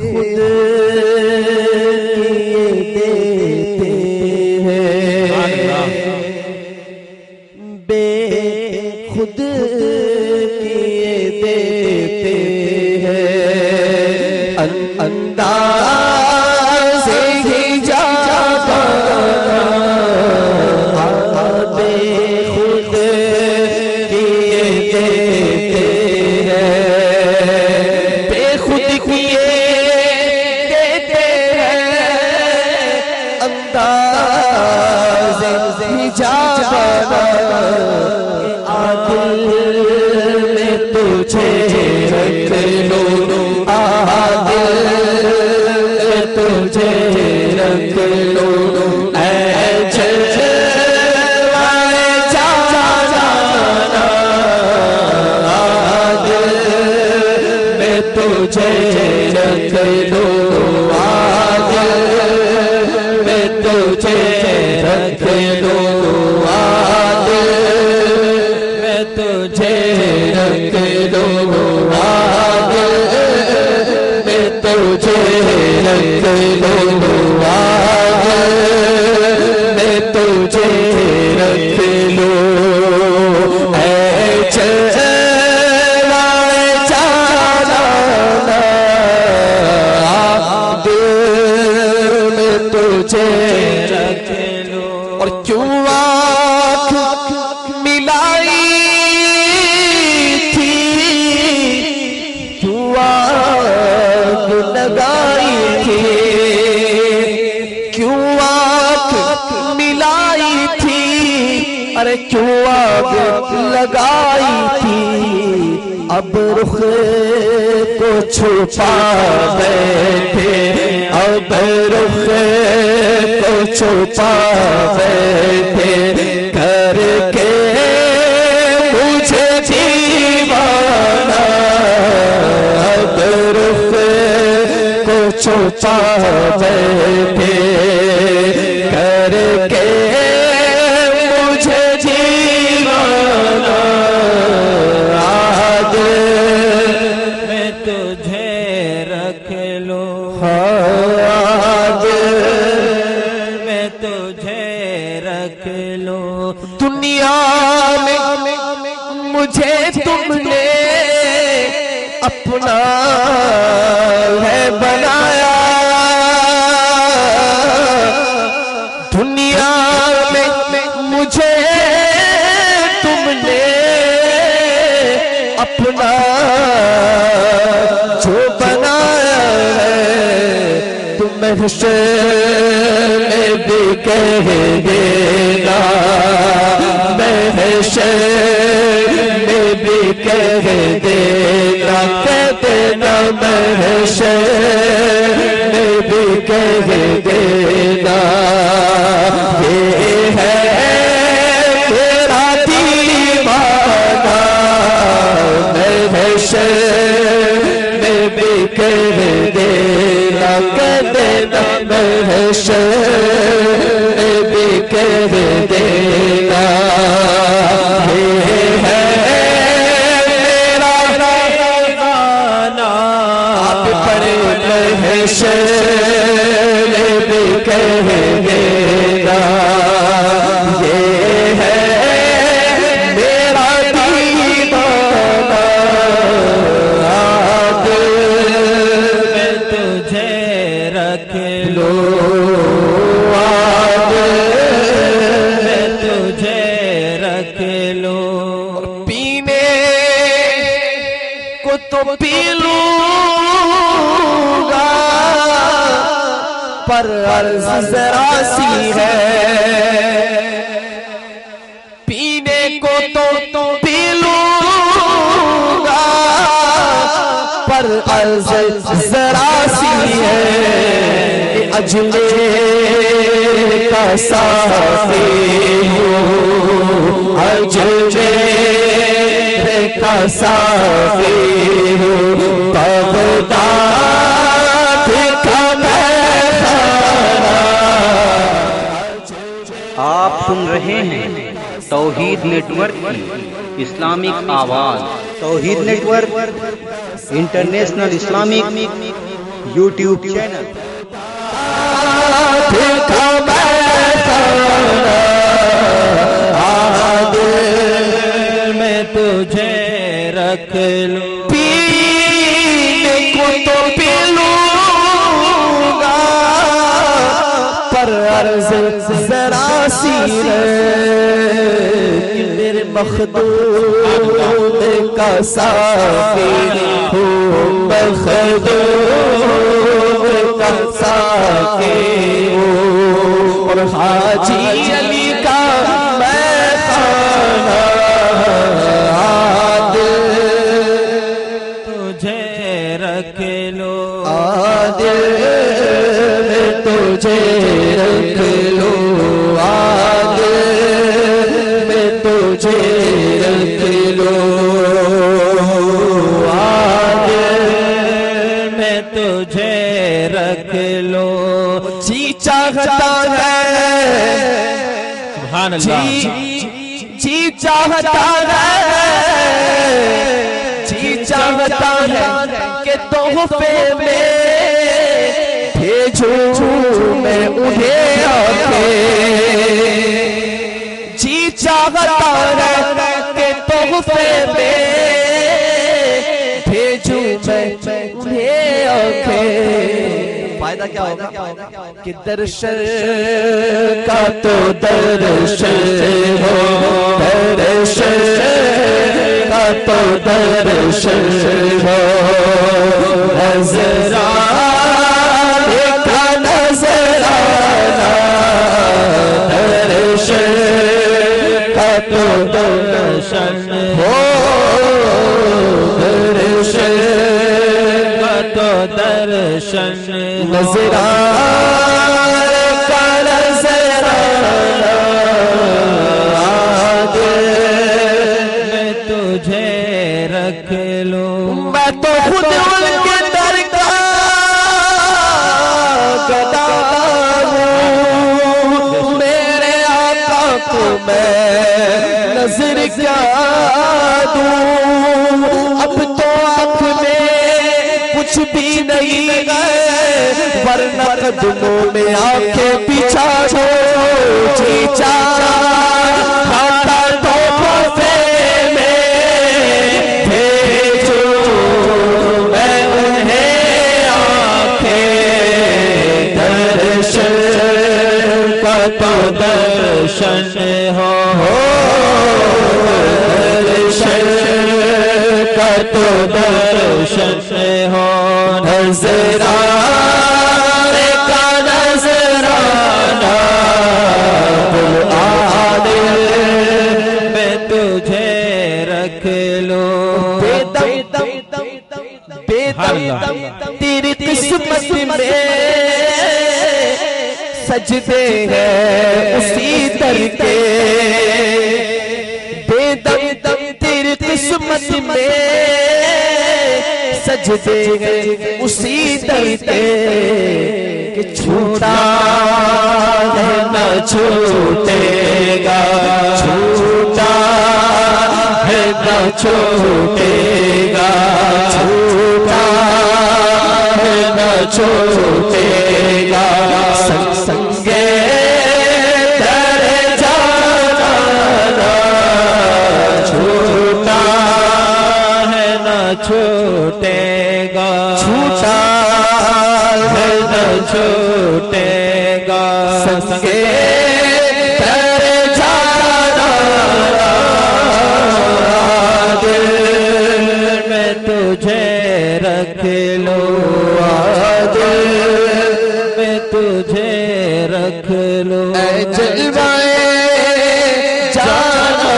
خود دیتے ہیں بے خود کیے دیتے ہیں انداز ہی جاتا بے خود کیے دیتے ہیں بے خود کیے دیتے ہیں انداز ہی جاتا دل میں تجھے رکھ لو دل میں تجھے رکھ لو اے جلوائے جانا دل میں تجھے رکھ لو دل میں تجھے رکھ لو تجھے رکھ لو میں تجھے رکھ لو میں تجھے رکھ لو اے چلوائے جانا دل میں تجھے رکھ لو اور کیوں آنکھ ملائی لگائی تھی کیوں آنکھ ملائی تھی ارے کیوں آگ لگائی تھی اب رخ کو چھپا بیٹھے اب رخ کو چھپا بیٹھے کر کے مجھے دیوانہ اب رخ چھپا بیٹھے کر کے مجھے دیوانہ آج میں تجھے رکھ لو آج میں تجھے رکھ لو دنیا میں مجھے تم نے اپنا ہے بنایا دنیا میں مجھے تم نے اپنا جو بنایا ہے تم محشر میں بھی کہہ دینا محشر میں بھی کہہ دینا محشر میں بھی کہہ دینا یہ ہے تیرا دیوانہ محشر میں بھی کہہ دینا محشر میں بھی کہہ دینا یہ ہے محشر میں بھی کہہ دینا یہ ہے میرا دیوانہ آج میں تجھے رکھ لو آج میں تجھے رکھ لو پینے کو تو پی لوں پر عرض ذرا سی ہے پینے کو تو پی لوں گا پر عرض ذرا سی ہے اجمیر کا ساقی ہوں اجمیر کا ساقی ہوں بغداد کا آپ سن رہے ہیں توحید نیٹ ورک کی اسلامک آواز. Tawheed network international Islamic YouTube channel. मैं तुझे रख लूं, पीने को तो पी लूंगा, पर अर्ज़ ज़रा सी कि मेरे मखदूम का साफ़ी हूँ, मखदूम का साफ़ी हूँ, और हाजी अली का मैं खाना तुझे रख लो, आदिल में तुझे रख लो, आदिल में तुझे रख लो, आदिल में तुझे रख लो। जी चाहता है, सुभान अल्लाह, जी चाहता है, जी चाहता है कि तोहफे में भेजूं मैं उन्हें आके, जी चाहता है कि तोहफे में भेजूं मैं उन्हें आके। फायदा क्या होगा कि दर्शन का तो दर्शन हो, दर्शन का तो दर्शन हो, नज़राने का नज़राना, दर्शन का तो दर्शन हो, दर्शन का तो दर्शन नज़राने का नज़राना, मैं तुझे रख लूं। मैं तो खुद उनके दर का गदा हूँ, मेरे आका को मैं नजर क्या दूं, अब तो आँख में कुछ भी नहीं है, वरना कदमों में आंखें बिछा दो। जी चाहता तोहफे में भेजो मैं उन्हें आंखें, दर्शन का तो दर्शन हो, दर्शन का तो दर्शन हो, नज़राने का नज़राना, आदिल मैं तुझे रख लो। बेदम तेरी किस्मत में सजदे हैं उसी दर के, बेदम तेरी किस्मत में सजदे हैं उसी दर के, कि छूटा है न छूटेगा, छूटा है न छूटेगा, छूटा है न छूटेगा, संगे दर जाना, छूटा है न छूटेगा, छूटा है न छूटेगा, संगे दर जाना, दिल में तुझे रख लो, दिल में तुझे रख लो। जलवाए जाना